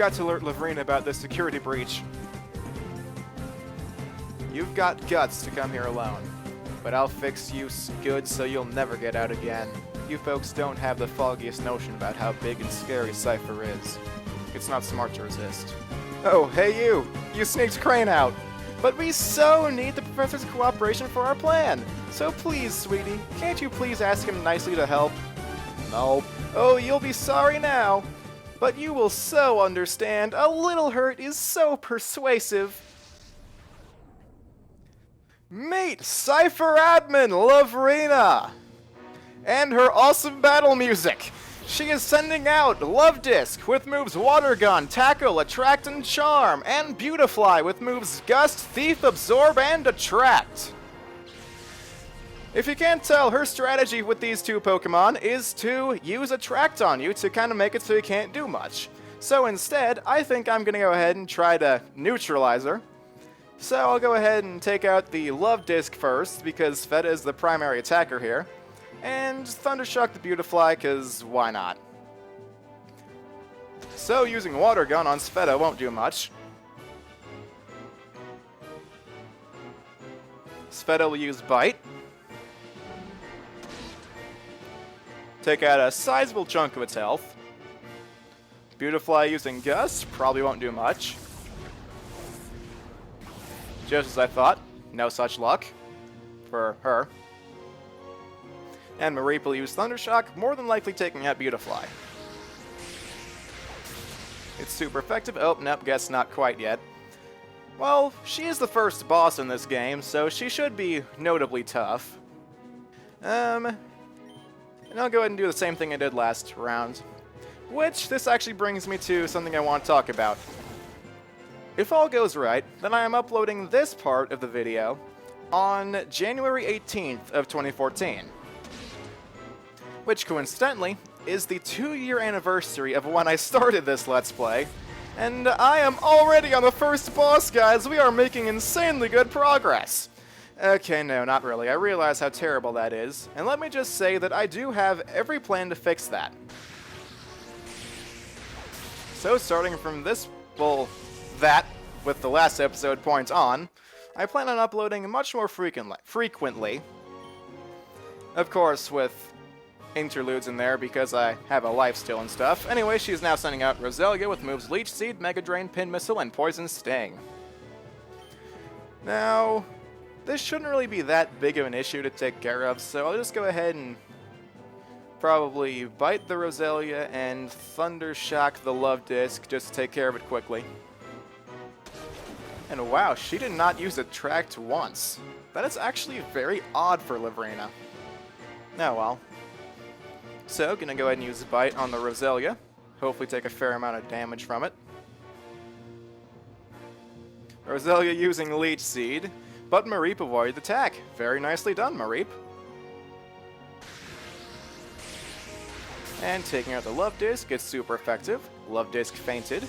got to alert Lovrina about this security breach. You've got guts to come here alone, but I'll fix you good so you'll never get out again. You folks don't have the foggiest notion about how big and scary Cypher is. It's not smart to resist. Oh, hey you! You sneaked Crane out! But we so need the professor's cooperation for our plan! So please, sweetie, can't you please ask him nicely to help? No. Oh, you'll be sorry now! But you will so understand, a little hurt is so persuasive. Meet Cypher Admin Lovrina! And her awesome battle music! She is sending out Love Disc with moves Water Gun, Tackle, Attract, and Charm, and Beautifly with moves Gust, Thief, Absorb, and Attract. If you can't tell, her strategy with these two Pokemon is to use Attract on you to kind of make it so you can't do much. So instead, I think I'm going to go ahead and try to neutralize her. So I'll go ahead and take out the Love Disc first, because Feta is the primary attacker here. And Thundershock the Beautifly, because why not? So using Water Gun on Sveta won't do much. Sveta will use Bite. Take out a sizable chunk of its health. Beautifly using Gust probably won't do much. Just as I thought, no such luck for her. And Mareep will use Thundershock, more than likely taking out Beautifly. It's super effective. Oh, nope, guess not quite yet. Well, she is the first boss in this game, so she should be notably tough. And I'll go ahead and do the same thing I did last round. Which, this actually brings me to something I want to talk about. If all goes right, then I am uploading this part of the video on January 18th of 2014. Which, coincidentally, is the 2-year anniversary of when I started this Let's Play. And I am already on the first boss, guys! We are making insanely good progress! Okay, no, not really. I realize how terrible that is. And let me just say that I do have every plan to fix that. So, starting from this, well, that, with the last episode point on, I plan on uploading much more frequently. Of course, with interludes in there because I have a life still and stuff. Anyway, she's now sending out Roselia with moves Leech Seed, Mega Drain, Pin Missile, and Poison Sting. Now, this shouldn't really be that big of an issue to take care of, so I'll just go ahead and probably bite the Roselia and Thundershock the Love Disc just to take care of it quickly. And wow, she did not use Attract once. That is actually very odd for Lovrina. Oh well. So, gonna go ahead and use Bite on the Roselia. Hopefully take a fair amount of damage from it. Roselia using Leech Seed, but Mareep avoided the attack. Very nicely done, Mareep. And taking out the Love Disc, it's super effective. Love Disc fainted.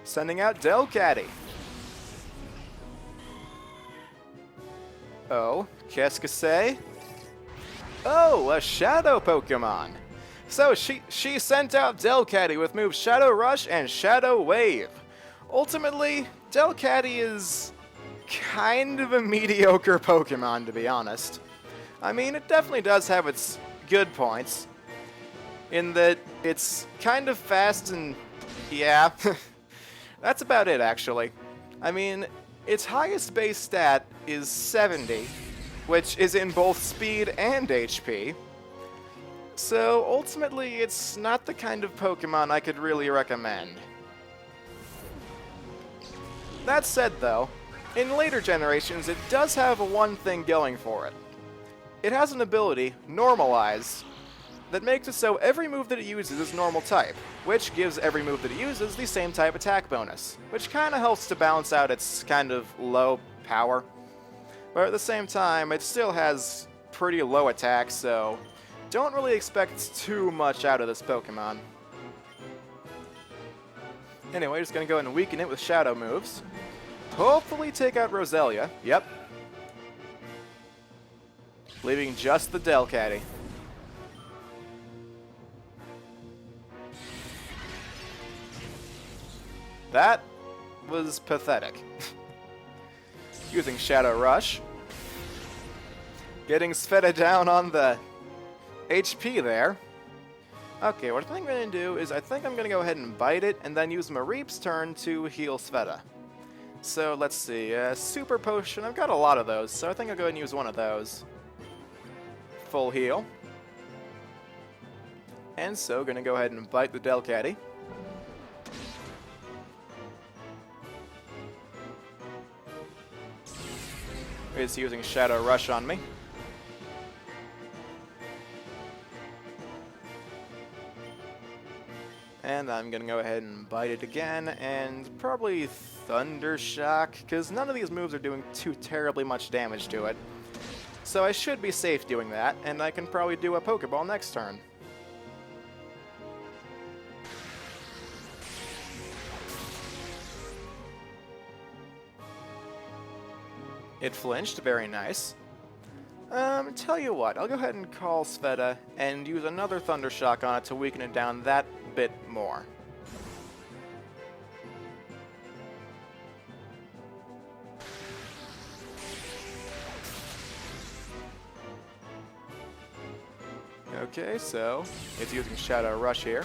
Sending out Delcatty. Oh, qu'est-ce que c'est? Oh, a Shadow Pokemon! So she sent out Delcatty with moves Shadow Rush and Shadow Wave. Ultimately, Delcatty is kind of a mediocre Pokemon, to be honest. I mean, it definitely does have its good points, in that it's kind of fast and yeah, that's about it, actually. I mean, its highest base stat is 70, which is in both speed and HP. So ultimately, it's not the kind of Pokemon I could really recommend. That said, though, in later generations, it does have one thing going for it. It has an ability, Normalize, that makes it so every move that it uses is normal type, which gives every move that it uses the same type attack bonus, which kind of helps to balance out its kind of low power. But at the same time, it still has pretty low attack, so don't really expect too much out of this Pokemon. Anyway, just gonna go ahead and weaken it with Shadow moves. Hopefully take out Roselia. Yep. Leaving just the Delcatty. That was pathetic. Using Shadow Rush. Getting Sveta down on the HP there. Okay, what I think I'm going to do is I think I'm going to go ahead and bite it and then use Mareep's turn to heal Sveta. So let's see, Super Potion, I've got a lot of those, so I think I'll go ahead and use one of those. Full heal. And so, gonna go ahead and bite the Delcatty. It's using Shadow Rush on me. And I'm gonna go ahead and bite it again, and probably Thunder Shock, because none of these moves are doing too terribly much damage to it. So I should be safe doing that, and I can probably do a Pokeball next turn. It flinched, very nice. Tell you what, I'll go ahead and call Sveta and use another Thunder Shock on it to weaken it down that bit more. Okay, so it's using Shadow Rush here.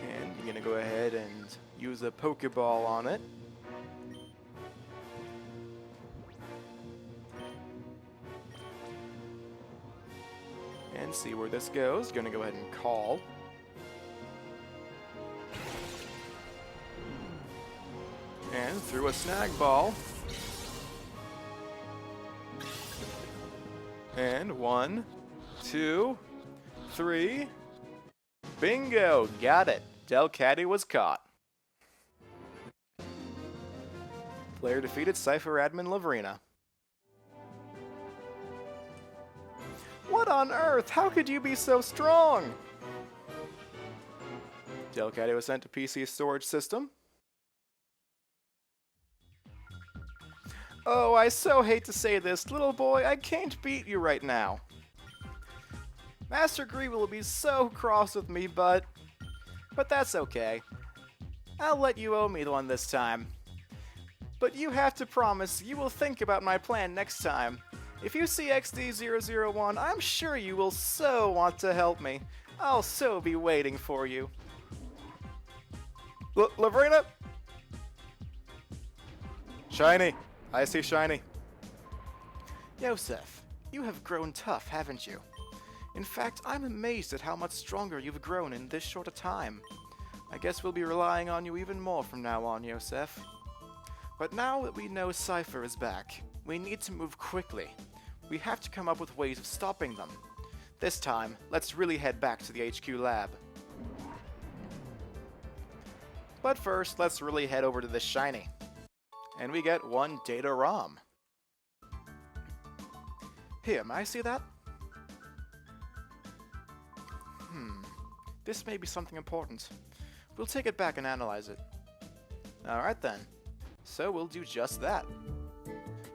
And you're gonna go ahead and use a Pokeball on it. And see where this goes. Gonna go ahead and call. And threw a Snag Ball. And 1, 2, 3. Bingo! Got it. Delcatty was caught. Player defeated Cypher Admin Lovrina. What on earth? How could you be so strong? Delcatty was sent to PC storage system. Oh, I so hate to say this, little boy, I can't beat you right now. Master Gree will be so cross with me, but that's okay. I'll let you owe me one this time. But you have to promise you will think about my plan next time. If you see XD001, I'm sure you will so want to help me. I'll so be waiting for you. Lovrina? Shiny. I see Shiny. Yosef, you have grown tough, haven't you? In fact, I'm amazed at how much stronger you've grown in this short a time. I guess we'll be relying on you even more from now on, Yosef. But now that we know Cypher is back, we need to move quickly. We have to come up with ways of stopping them. This time, let's really head back to the HQ lab. But first, let's really head over to this Shiny. And we get one data ROM. Here, may I see that? This may be something important. We'll take it back and analyze it. Alright then. So we'll do just that.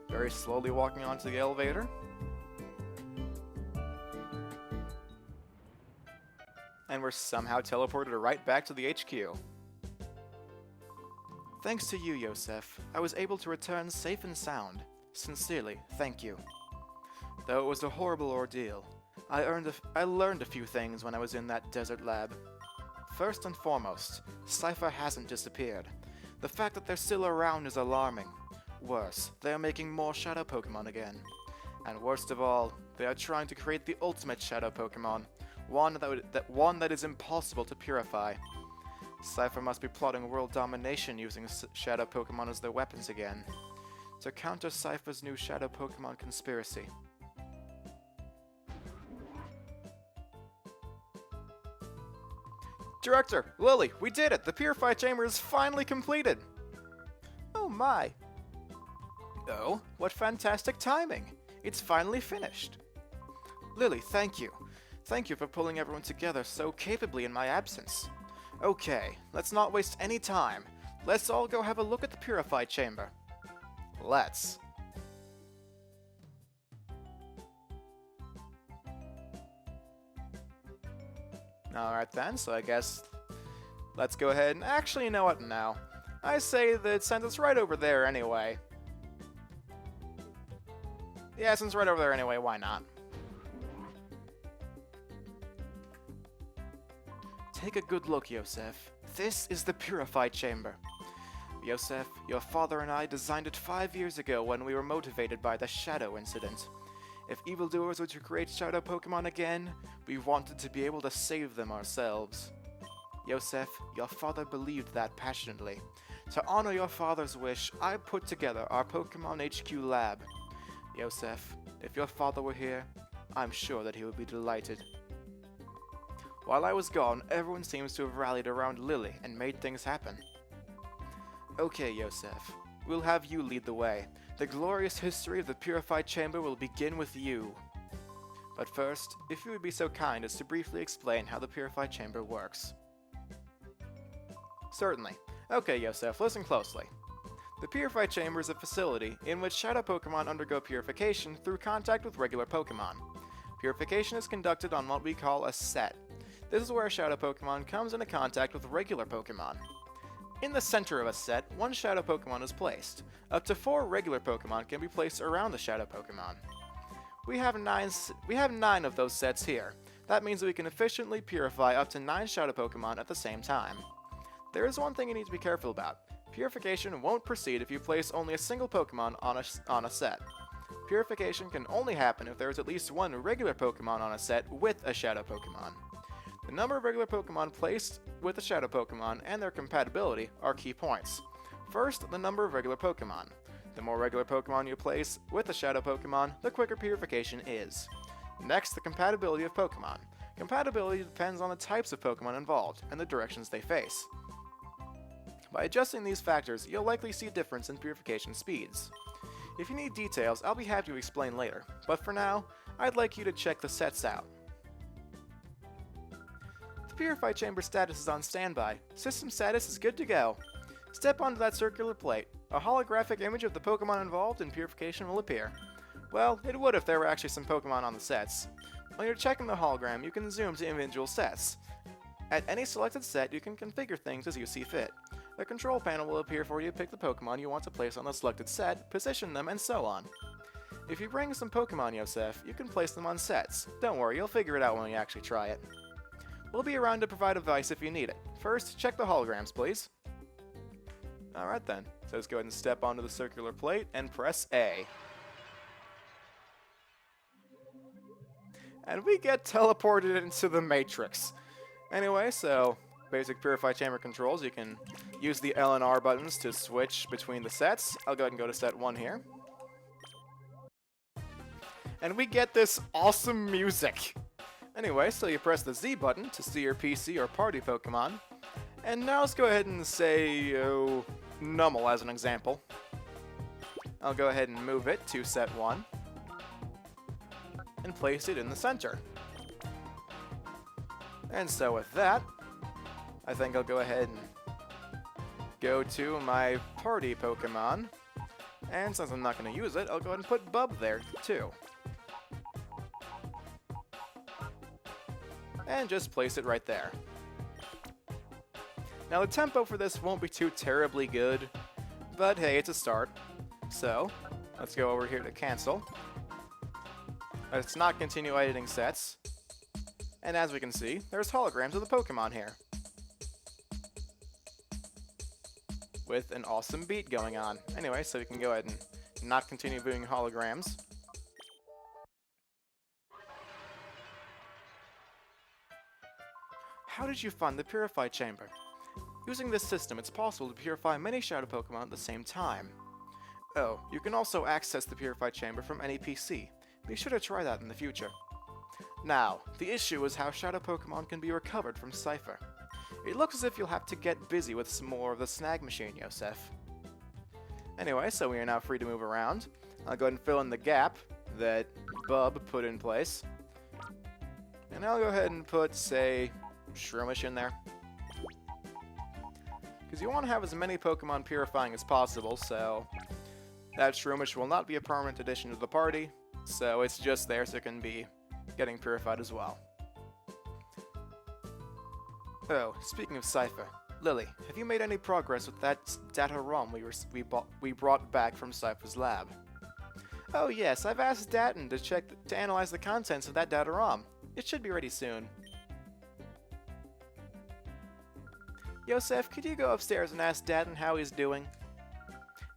Very slowly walking onto the elevator. And we're somehow teleported right back to the HQ. Thanks to you, Yosef, I was able to return safe and sound. Sincerely, thank you. Though it was a horrible ordeal, I learned a few things when I was in that desert lab. First and foremost, Cypher hasn't disappeared. The fact that they're still around is alarming. Worse, they are making more Shadow Pokemon again. And worst of all, they are trying to create the ultimate Shadow Pokemon, one that is impossible to purify. Cypher must be plotting world domination using Shadow Pokemon as their weapons again, to counter Cypher's new Shadow Pokemon conspiracy. Director, Lily, we did it! The Purify Chamber is finally completed! Oh my! Oh, what fantastic timing! It's finally finished! Lily, thank you. Thank you for pulling everyone together so capably in my absence. Okay, let's not waste any time. Let's all go have a look at the Purify Chamber. Let's. Alright then, so I guess let's go ahead and actually, you know what now? I say that since it's right over there anyway. Yeah, since it's right over there anyway, why not? Take a good look, Yosef. This is the Purified Chamber. Yosef, your father and I designed it 5 years ago when we were motivated by the Shadow incident. If evildoers were to create Shadow Pokemon again, we wanted to be able to save them ourselves. Yosef, your father believed that passionately. To honor your father's wish, I put together our Pokemon HQ lab. Yosef, if your father were here, I'm sure that he would be delighted. While I was gone, everyone seems to have rallied around Lily and made things happen. Okay, Yosef, we'll have you lead the way. The glorious history of the Purified Chamber will begin with you. But first, if you would be so kind as to briefly explain how the Purified Chamber works. Certainly. Okay, Yosef, listen closely. The Purified Chamber is a facility in which Shadow Pokemon undergo purification through contact with regular Pokemon. Purification is conducted on what we call a set. This is where a Shadow Pokemon comes into contact with regular Pokemon. In the center of a set, one Shadow Pokemon is placed. Up to 4 regular Pokemon can be placed around the Shadow Pokemon. We have 9 of those sets here. That means that we can efficiently purify up to 9 Shadow Pokemon at the same time. There is one thing you need to be careful about. Purification won't proceed if you place only a single Pokemon on a set. Purification can only happen if there is at least 1 regular Pokemon on a set with a Shadow Pokemon. The number of regular Pokemon placed with a Shadow Pokemon and their compatibility are key points. First, the number of regular Pokemon. The more regular Pokemon you place with a Shadow Pokemon, the quicker purification is. Next, the compatibility of Pokemon. Compatibility depends on the types of Pokemon involved and the directions they face. By adjusting these factors, you'll likely see a difference in purification speeds. If you need details, I'll be happy to explain later, but for now, I'd like you to check the sets out. The Purified Chamber status is on standby. System status is good to go. Step onto that circular plate. A holographic image of the Pokemon involved in purification will appear. Well, it would if there were actually some Pokemon on the sets. When you're checking the hologram, you can zoom to individual sets. At any selected set, you can configure things as you see fit. A control panel will appear for you to pick the Pokemon you want to place on the selected set, position them, and so on. If you bring some Pokemon, Yosef, you can place them on sets. Don't worry, you'll figure it out when you actually try it. We'll be around to provide advice if you need it. First, check the holograms, please. Alright then, so let's go ahead and step onto the circular plate and press A. And we get teleported into the Matrix. Anyway, so basic Purified Chamber controls. You can use the L and R buttons to switch between the sets. I'll go ahead and go to set 1 here. And we get this awesome music. Anyway, so you press the Z button to see your PC or party Pokemon. And now let's go ahead and say, Nummel as an example. I'll go ahead and move it to set 1. And place it in the center. And so with that, I think I'll go ahead and go to my party Pokemon. And since I'm not going to use it, I'll go ahead and put Bub there too. And just place it right there. Now the tempo for this won't be too terribly good, but hey, it's a start. So, let's go over here to cancel. Let's not continue editing sets. And as we can see, there's holograms of the Pokemon here. With an awesome beat going on. Anyway, so we can go ahead and not continue viewing holograms. How did you find the Purified Chamber? Using this system, it's possible to purify many Shadow Pokemon at the same time. Oh, you can also access the Purified Chamber from any PC. Be sure to try that in the future. Now, the issue is how Shadow Pokemon can be recovered from Cypher. It looks as if you'll have to get busy with some more of the snag machine, Yosef. Anyway, so we are now free to move around. I'll go ahead and fill in the gap that Bub put in place. And I'll go ahead and put, say, Shroomish in there. Because you want to have as many Pokemon purifying as possible, so that Shroomish will not be a permanent addition to the party, so it's just there so it can be getting purified as well. Oh, speaking of Cypher, Lily, have you made any progress with that data ROM we brought back from Cypher's lab? Oh yes, I've asked Datton to analyze the contents of that data ROM. It should be ready soon. Yosef, could you go upstairs and ask Datton how he's doing?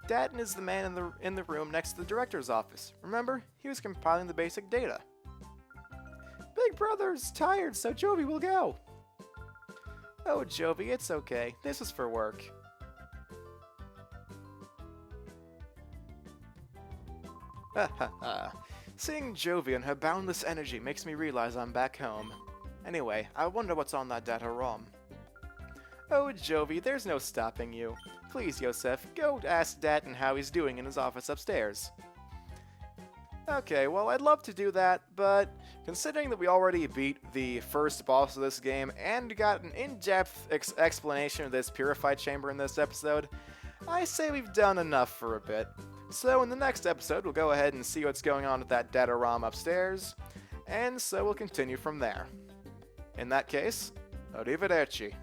Datton is the man in the room next to the director's office. Remember? He was compiling the basic data. Big Brother's tired, so Jovi will go. Oh, Jovi, it's okay. This is for work. Ha ha ha. Seeing Jovi and her boundless energy makes me realize I'm back home. Anyway, I wonder what's on that data ROM. Oh, Jovi, there's no stopping you. Please, Yosef, go ask Datton how he's doing in his office upstairs. Okay, well, I'd love to do that, but considering that we already beat the first boss of this game and got an in-depth explanation of this purified chamber in this episode, I say we've done enough for a bit. So in the next episode, we'll go ahead and see what's going on with that data ROM upstairs, and so we'll continue from there. In that case, arrivederci.